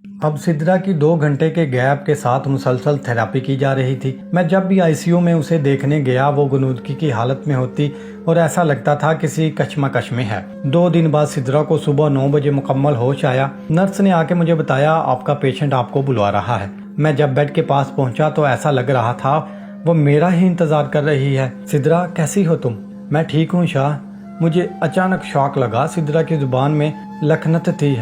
अब सिद्रा की 2 घंटे के गैप के साथ मुसलसल थेरेपी की जा रही थी। मैं जब भी आईसीयू में उसे देखने गया वो गुनूदगी की हालत में होती और ऐसा लगता था किसी कश्मकश में है। 2 दिन बाद सिद्रा को सुबह 9 बजे मुकम्मल होश आया। नर्स ने आके मुझे बताया आपका पेशेंट आपको बुला रहा है। मैं जब बेड के पास पहुंचा तो ऐसा लग रहा था वो मेरा ही इंतजार कर रही है। सिद्रा कैसी हो तुम? मैं ठीक हूँ शाह। मुझे अचानक शॉक लगा। सिद्रा की जुबान में लखनत थी,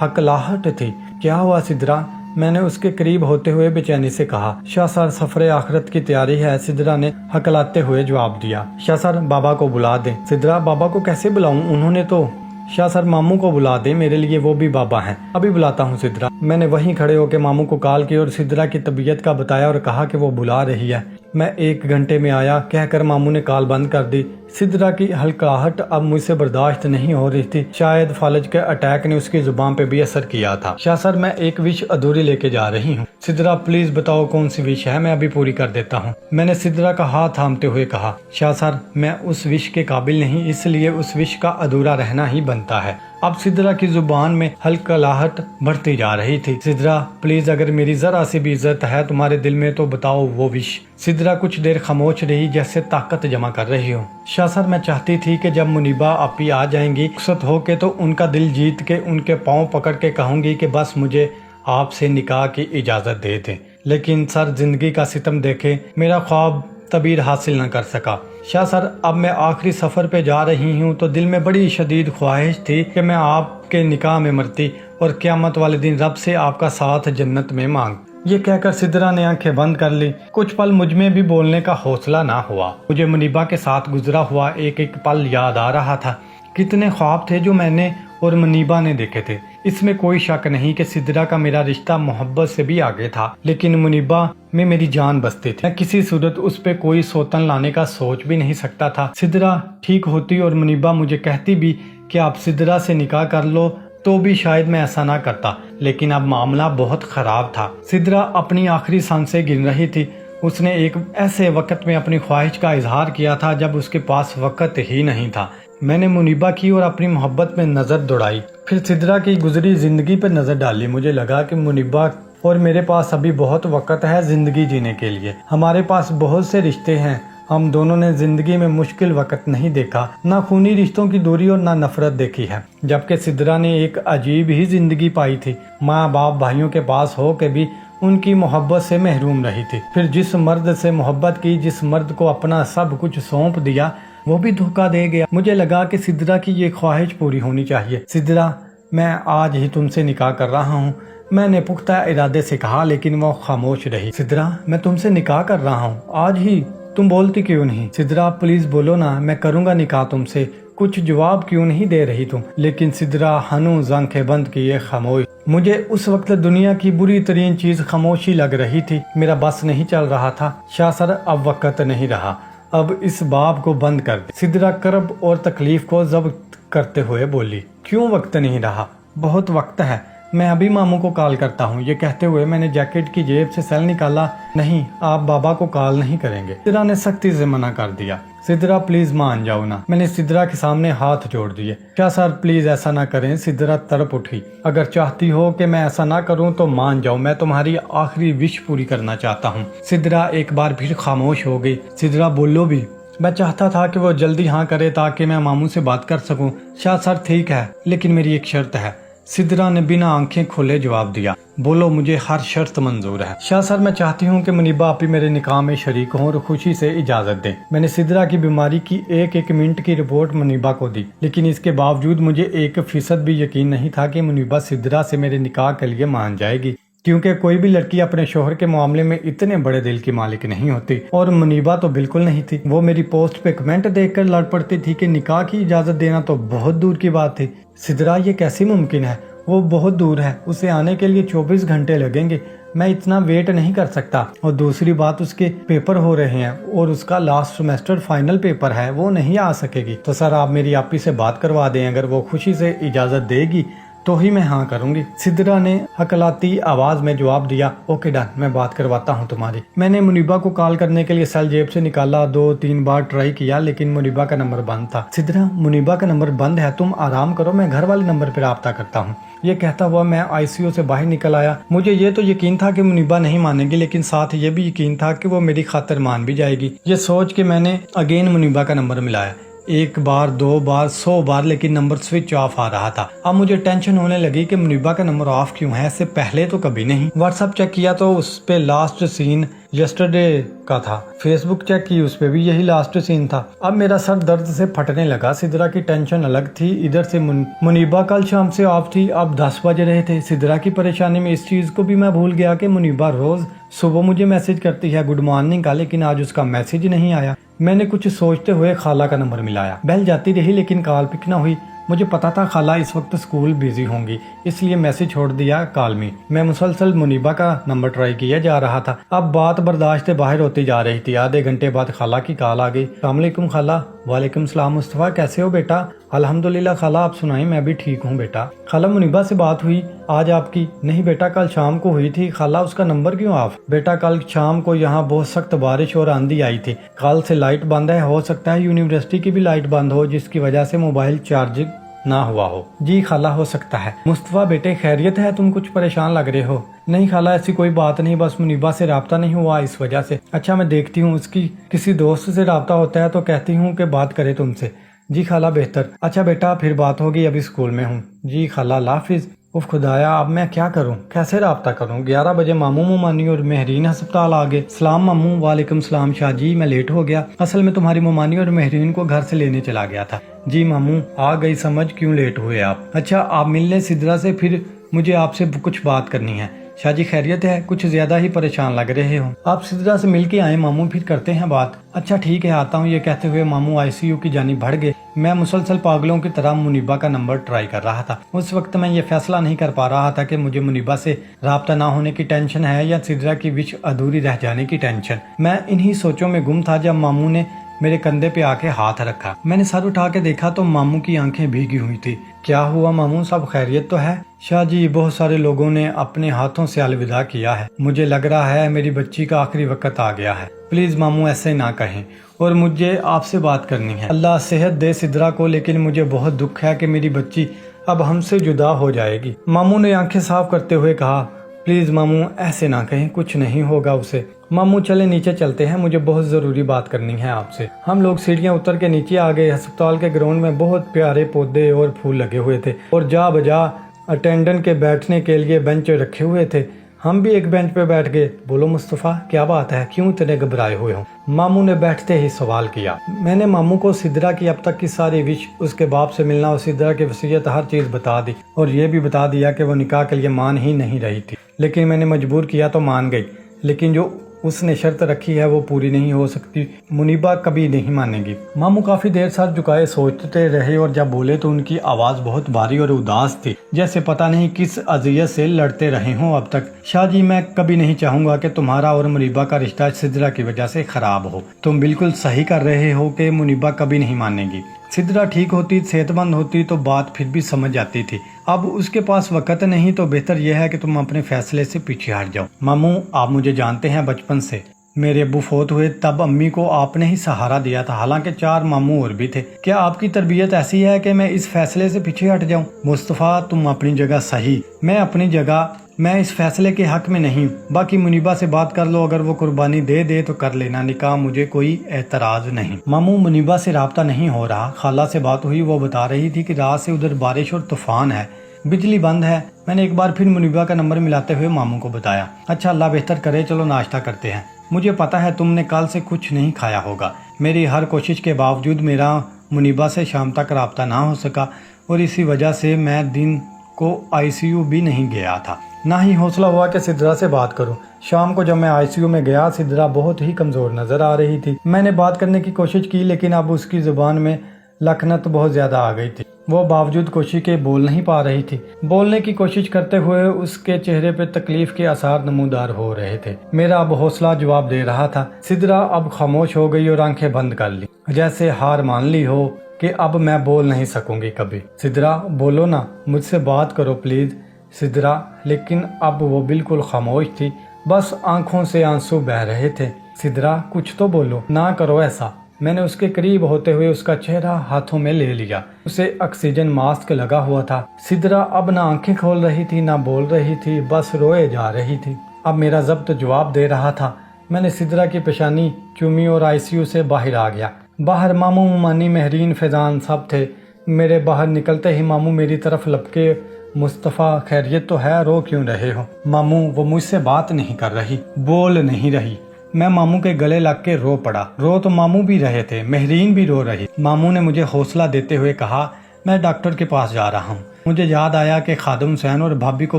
हकलाहट थी। क्या हुआ सिद्रा? मैंने उसके करीब होते हुए बेचैनी से कहा। शाह सर सफरे आखिरत की तैयारी है, सिद्रा ने हकलाते हुए जवाब दिया। शाह सर बाबा को बुला दें। सिद्रा बाबा को कैसे बुलाऊं? उन्होंने तो। शाह सर मामू को बुला दे, मेरे लिए वो भी बाबा हैं। अभी बुलाता हूँ सिद्रा। मैंने वहीं खड़े होकर मामू को कॉल की और सिद्रा की तबीयत का बताया और कहा कि वो बुला रही है। मैं 1 घंटे में आया कहकर मामू ने कॉल बंद कर दी। सिद्रा की हल्काहट अब मुझसे बर्दाश्त नहीं हो रही थी। शायद फालज के अटैक ने उसकी जुबान पे भी असर किया था। शाह सर मैं एक विश अधूरी लेके जा रही हूँ। सिद्रा प्लीज बताओ कौन सी विश है, मैं अभी पूरी कर देता हूँ। मैंने सिद्रा का हाथ थामते हुए कहा। शाह सर मैं उस विश के काबिल नहीं, इसलिए उस विश का अधूरा रहना ही बनता है। अब सिद्रा की जुबान में हल्कलाहट बढ़ती जा रही थी। सिद्रा प्लीज अगर मेरी जरा सी भी इज्जत है तुम्हारे दिल में तो बताओ वो विश। सिद्रा कुछ देर खामोश रही जैसे ताकत जमा कर रही हो। शाह सर मैं चाहती थी कि जब मुनीबा आपी आ जाएंगी रुखसत हो के तो उनका दिल जीत के उनके पाँव पकड़ के कहूंगी कि बस मुझे आपसे निकाह की इजाजत दे दें। लेकिन सर जिंदगी का सितम देखे, मेरा ख्वाब तबीर हासिल न कर सका। शाह सर अब मैं आखिरी सफ़र पे जा रही हूँ तो दिल में बड़ी शदीद ख्वाहिश थी कि मैं आपके निकाह में मरती और क़यामत वाले दिन रब से आपका साथ जन्नत में मांग। ये कहकर सिद्रा ने आंखें बंद कर ली। कुछ पल मुझ में भी बोलने का हौसला ना हुआ। मुझे मुनीबा के साथ गुजरा हुआ एक एक पल याद आ रहा था। कितने ख्वाब थे जो मैंने और मुनीबा ने देखे थे। इसमें कोई शक नहीं कि सिद्रा का मेरा रिश्ता मोहब्बत से भी आगे था, लेकिन मुनीबा में मेरी जान बसती थी। मैं किसी सूरत उस पे कोई सौतन लाने का सोच भी नहीं सकता था। सिद्रा ठीक होती और मुनीबा मुझे कहती भी कि आप सिद्रा से निकाह कर लो तो भी शायद मैं ऐसा ना करता, लेकिन अब मामला बहुत खराब था। सिद्रा अपनी आखिरी सांसें गिन रही थी। उसने एक ऐसे वक्त में अपनी ख्वाहिश का इजहार किया था जब उसके पास वक्त ही नहीं था। मैंने मुनीबा की और अपनी मोहब्बत में नज़र दौड़ाई, फिर सिद्रा की गुजरी ज़िंदगी पर नज़र डाली। मुझे लगा कि मुनीबा और मेरे पास अभी बहुत वक्त है ज़िंदगी जीने के लिए। हमारे पास बहुत से रिश्ते हैं। हम दोनों ने ज़िंदगी में मुश्किल वक्त नहीं देखा, ना खूनी रिश्तों की दूरी और ना नफरत देखी है, जबकि सिद्रा ने एक अजीब ही ज़िंदगी पाई थी। माँ बाप भाइयों के पास हो के भी उनकी मोहब्बत से महरूम रही थी। फिर जिस मर्द से मोहब्बत की, जिस मर्द को अपना सब कुछ सौंप दिया, वो भी धोखा दे गया। मुझे लगा कि सिद्रा की ये ख्वाहिश पूरी होनी चाहिए। सिद्रा मैं आज ही तुमसे निकाह कर रहा हूँ, मैंने पुख्ता इरादे से कहा, लेकिन वो खामोश रही। सिद्रा मैं तुमसे निकाह कर रहा हूँ आज ही, तुम बोलती क्यों नहीं? सिद्रा प्लीज बोलो ना, मैं करूँगा निकाह तुमसे। कुछ जवाब क्यों नहीं दे रही तुम? लेकिन सिद्रा हनूज़ आंखें बंद किए खामोश। मुझे उस वक्त दुनिया की बुरी तरीन चीज खामोशी लग रही थी। मेरा बस नहीं चल रहा था। शाह सर अब वक्त नहीं रहा, अब इस बाब को बंद कर दे। सिद्रा करब और तकलीफ को जब्त करते हुए बोली। क्यों वक्त नहीं रहा? बहुत वक्त है, मैं अभी मामू को कॉल करता हूँ। ये कहते हुए मैंने जैकेट की जेब से सेल निकाला। नहीं, आप बाबा को कॉल नहीं करेंगे। सिद्रा ने सख्ती से मना कर दिया। सिद्रा प्लीज मान जाओ ना। मैंने सिद्रा के सामने हाथ जोड़ दिए। क्या सर प्लीज ऐसा ना करें। सिद्रा तड़प उठी। अगर चाहती हो कि मैं ऐसा ना करूं तो मान जाओ, मैं तुम्हारी आखिरी विश पूरी करना चाहता हूं। सिद्रा एक बार फिर खामोश हो गई। सिद्रा बोलो भी। मैं चाहता था कि वो जल्दी हाँ करे ताकि मैं मामू से बात कर सकूं। शाह सर ठीक है, लेकिन मेरी एक शर्त है। सिद्रा ने बिना आंखें खोले जवाब दिया। बोलो, मुझे हर शर्त मंजूर है। शाह सर मैं चाहती हूँ कि मुनीबा आपी मेरे निकाह में शरीक हों और खुशी से इजाजत दें। मैंने सिद्रा की बीमारी की एक एक मिनट की रिपोर्ट मुनीबा को दी, लेकिन इसके बावजूद मुझे 1% भी यकीन नहीं था कि मुनीबा सिद्रा से मेरे निकाह के लिए मान जाएगी, क्योंकि कोई भी लड़की अपने शोहर के मामले में इतने बड़े दिल की मालिक नहीं होती, और मुनीबा तो बिल्कुल नहीं थी। वो मेरी पोस्ट पे कमेंट देखकर लड़ पड़ती थी कि निकाह की इजाजत देना तो बहुत दूर की बात थी। सिद्रा ये कैसे मुमकिन है? वो बहुत दूर है, उसे आने के लिए 24 घंटे लगेंगे। मैं इतना वेट नहीं कर सकता। और दूसरी बात, उसके पेपर हो रहे हैं और उसका लास्ट सेमेस्टर फाइनल पेपर है, वो नहीं आ सकेगी। तो सर आप मेरी आपी से बात करवा दें, अगर वो खुशी से इजाजत देगी तो ही मैं हाँ करूंगी। सिद्रा ने हकलाती आवाज में जवाब दिया, ओके डन, मैं बात करवाता हूँ तुम्हारी। मैंने मुनीबा को कॉल करने के लिए सेल जेब से निकाला, 2-3 बार ट्राई किया लेकिन मुनीबा का नंबर बंद था। सिद्रा, मुनीबा का नंबर बंद है, तुम आराम करो, मैं घर वाले नंबर पर राब्ता करता हूँ। ये कहता हुआ मैं आईसीयू से बाहर निकल आया। मुझे ये तो यकीन था कि मुनीबा नहीं मानेगी, लेकिन साथ ये भी यकीन था कि वो मेरी खातिर मान भी जाएगी। ये सोच के मैंने अगेन मुनीबा का नंबर मिलाया, 1 बार 2 बार 100 बार, लेकिन नंबर स्विच ऑफ आ रहा था। अब मुझे टेंशन होने लगी कि मुनीबा का नंबर ऑफ क्यों है, इससे पहले तो कभी नहीं। व्हाट्सएप चेक किया तो उस पे लास्ट सीन यस्टरडे का था। फेसबुक चेक की, उस पे भी यही लास्ट सीन था। अब मेरा सर दर्द से फटने लगा। सिद्रा की टेंशन अलग थी, इधर से मुनीबा कल शाम से ऑफ थी, अब 10 बज रहे थे। सिद्रा की परेशानी में इस चीज को भी मैं भूल गया कि मुनीबा रोज सुबह मुझे मैसेज करती है गुड मॉर्निंग का, लेकिन आज उसका मैसेज नहीं आया। मैंने कुछ सोचते हुए खाला का नंबर मिलाया। बेल जाती रही लेकिन कॉल पिक न हुई। मुझे पता था खाला इस वक्त स्कूल बिजी होंगी, इसलिए मैसेज छोड़ दिया कॉल में। मैं मुसलसल मुनीबा का नंबर ट्राई किया जा रहा था। अब बात बर्दाश्त से बाहर होती जा रही थी। आधे घंटे बाद खाला की कॉल आ गई। अस्सलाम वालेकुम खाला। वालेकुम सलाम मुस्तफ़ा, कैसे हो बेटा? अल्हम्दुलिल्लाह खाला, आप सुनाई? मैं भी ठीक हूँ बेटा। खाला, मुनीबा से बात हुई आज आपकी? नहीं बेटा, कल शाम को हुई थी। खाला, उसका नंबर क्यों ऑफ? बेटा, कल शाम को यहाँ बहुत सख्त बारिश और आंधी आई थी, कल से लाइट बंद है। हो सकता है यूनिवर्सिटी की भी लाइट बंद हो, जिसकी वजह से मोबाइल चार्जिंग ना हुआ हो। जी खाला, हो सकता है। मुस्तफा बेटे, खैरियत है? तुम कुछ परेशान लग रहे हो। नहीं खाला, ऐसी कोई बात नहीं, बस मुनीबा से राब्ता नहीं हुआ इस वजह से। अच्छा, मैं देखती हूँ, उसकी किसी दोस्त से राब्ता होता है तो कहती हूँ कि बात करे तुमसे। जी खाला, बेहतर। अच्छा बेटा, फिर बात होगी, अभी स्कूल में हूँ। जी खाला, अल्लाह हाफिज। उफ खुदाया, अब मैं क्या करूं, कैसे राब्ता करूं? 11 बजे मामू मुमानी और मेहरीन अस्पताल आ गए। सलाम मामू। वालेकुम सलाम शाह जी, मैं लेट हो गया। असल में तुम्हारी मुमानी और मेहरीन को घर से लेने चला गया था। जी मामू, आ गई समझ, क्यों लेट हुए आप? अच्छा, आप मिलने सिद्रा से, फिर मुझे आपसे कुछ बात करनी है। शाह जी खैरियत है? कुछ ज्यादा ही परेशान लग रहे हो। आप सिद्रा से मिल के आए मामू, फिर करते हैं बात। अच्छा ठीक है, आता हूँ। ये कहते हुए मामू आईसीयू की जानिब बढ़ गए। मैं मुसलसल पागलों की तरह मुनीबा का नंबर ट्राई कर रहा था। उस वक्त मैं ये फैसला नहीं कर पा रहा था कि मुझे मुनीबा से राब्ता ना होने की टेंशन है या सिद्रा की विश अधूरी रह जाने की टेंशन। मैं इन्हीं सोचों में गुम था जब मामू ने मेरे कंधे पे आके हाथ रखा। मैंने सर उठा के देखा तो मामू की आंखें भीगी हुई थी। क्या हुआ मामू, सब खैरियत तो है? शाह जी, बहुत सारे लोगों ने अपने हाथों से अलविदा किया है। मुझे लग रहा है मेरी बच्ची का आखिरी वक्त आ गया है। प्लीज मामू ऐसे ना कहें, और मुझे आपसे बात करनी है। अल्लाह सेहत दे सिद्रा को, लेकिन मुझे बहुत दुख है कि मेरी बच्ची अब हमसे जुदा हो जाएगी। मामू ने आंखें साफ करते हुए कहा, प्लीज मामू ऐसे ना कहें, कुछ नहीं होगा उसे। मामू चले नीचे चलते हैं, मुझे बहुत जरूरी बात करनी है आपसे। हम लोग सीढ़ियां उतर के नीचे आ गए। अस्पताल के ग्राउंड में बहुत प्यारे पौधे और फूल लगे हुए थे और जा बजा अटेंडेंट के बैठने के लिए बेंच रखे हुए थे। हम भी एक बेंच पे बैठ गए। बोलो मुस्तफ़ा, क्या बात है, क्यों इतने घबराए हुए हो? मामू ने बैठते ही सवाल किया। मैंने मामू को सिद्रा की अब तक की सारी विश, उसके बाप से मिलना और सिद्रा की वसीयत, हर चीज बता दी और ये भी बता दिया कि वो निकाह के लिए मान ही नहीं रही थी, लेकिन मैंने मजबूर किया तो मान गई। लेकिन जो उसने शर्त रखी है वो पूरी नहीं हो सकती, मुनीबा कभी नहीं मानेगी। मामू काफी देर सर झुकाए सोचते रहे और जब बोले तो उनकी आवाज बहुत भारी और उदास थी, जैसे पता नहीं किस अजियत से लड़ते रहे हों अब तक। शाह जी, मैं कभी नहीं चाहूंगा कि तुम्हारा और मुनीबा का रिश्ता सिद्रा की वजह से खराब हो। तुम बिल्कुल सही कर रहे हो कि मुनीबा कभी नहीं मानेगी। सिद्रा ठीक होती, सेहतमंद होती तो बात फिर भी समझ जाती थी। अब उसके पास वक्त नहीं, तो बेहतर यह है कि तुम अपने फैसले से पीछे हट जाओ। मामू, आप मुझे जानते हैं बचपन से। मेरे अब्बू फौत हुए तब अम्मी को आपने ही सहारा दिया था, हालांकि 4 मामू और भी थे। क्या आपकी तरबियत ऐसी है कि मैं इस फैसले से पीछे हट जाऊं? मुस्तफ़ा, तुम अपनी जगह सही, मैं अपनी जगह। मैं इस फैसले के हक में नहीं। बाकी मुनीबा से बात कर लो, अगर वो कुर्बानी दे दे तो कर लेना निकाह, मुझे कोई एतराज नहीं। मामू, मुनीबा से राब्ता नहीं हो रहा। खाला से बात हुई, वो बता रही थी कि रात से उधर बारिश और तूफान है, बिजली बंद है। मैंने एक बार फिर मुनीबा का नंबर मिलाते हुए मामू को बताया। अच्छा, अल्लाह बेहतर करे, चलो नाश्ता करते हैं। मुझे पता है तुमने कल से कुछ नहीं खाया होगा। मेरी हर कोशिश के बावजूद मेरा मुनीबा से शाम तक राब्ता ना हो सका और इसी वजह से मैं दिन को आईसीयू भी नहीं गया था। ना ही हौसला हुआ कि सिद्रा से बात करूं। शाम को जब मैं आईसीयू में गया, सिद्रा बहुत ही कमजोर नजर आ रही थी। मैंने बात करने की कोशिश की, लेकिन अब उसकी जुबान में लखनत बहुत ज्यादा आ गई थी। वो बावजूद कोशिश के बोल नहीं पा रही थी। बोलने की कोशिश करते हुए उसके चेहरे पे तकलीफ के आसार नमूदार हो रहे थे। मेरा अब हौसला जवाब दे रहा था। सिद्रा अब खामोश हो गई और आंखें बंद कर ली, जैसे हार मान ली हो। کہ اب میں بول نہیں سکوں گی کبھی۔ سدرا بولو نا، مجھ سے بات کرو پلیز سدرا۔ لیکن اب وہ بالکل خاموش تھی، بس آنکھوں سے آنسو بہہ رہے تھے۔ سدرا کچھ تو بولو، نہ کرو ایسا۔ میں نے اس کے قریب ہوتے ہوئے اس کا چہرہ ہاتھوں میں لے لیا۔ اسے آکسیجن ماسک لگا ہوا تھا۔ سدرا اب نہ آنکھیں کھول رہی تھی نہ بول رہی تھی، بس روئے جا رہی تھی۔ اب میرا ضبط جواب دے رہا تھا۔ میں نے سدرا کی پیشانی چومی اور ICU سے باہر آ گیا۔ باہر ماموں، ممانی، مہرین، فیضان سب تھے۔ میرے باہر نکلتے ہی ماموں میری طرف لپکے، مصطفیٰ خیریت تو ہے، رو کیوں رہے ہو؟ ماموں وہ مجھ سے بات نہیں کر رہی، بول نہیں رہی۔ میں ماموں کے گلے لگ کے رو پڑا۔ رو تو ماموں بھی رہے تھے، مہرین بھی رو رہی۔ ماموں نے مجھے حوصلہ دیتے ہوئے کہا، میں ڈاکٹر کے پاس جا رہا ہوں۔ مجھے یاد آیا کہ خادم حسین اور بھابی کو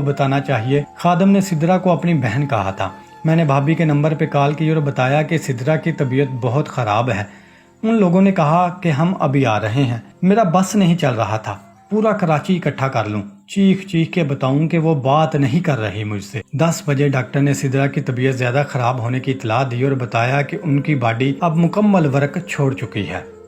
بتانا چاہیے۔ خادم نے سدرا کو اپنی بہن کہا تھا۔ میں نے بھابی کے نمبر پہ کال کی اور بتایا کہ سدرا کی طبیعت بہت خراب ہے۔ ان لوگوں نے کہا کہ ہم ابھی آ رہے ہیں۔ میرا بس نہیں چل رہا تھا، پورا کراچی اکٹھا کر لوں، چیخ چیخ کے بتاؤں کہ وہ بات نہیں کر رہی مجھ سے۔ 10 بجے ڈاکٹر نے سدرا کی طبیعت زیادہ خراب ہونے کی اطلاع دی اور بتایا کہ ان کی باڈی اب مکمل ورک چھوڑ چکی ہے۔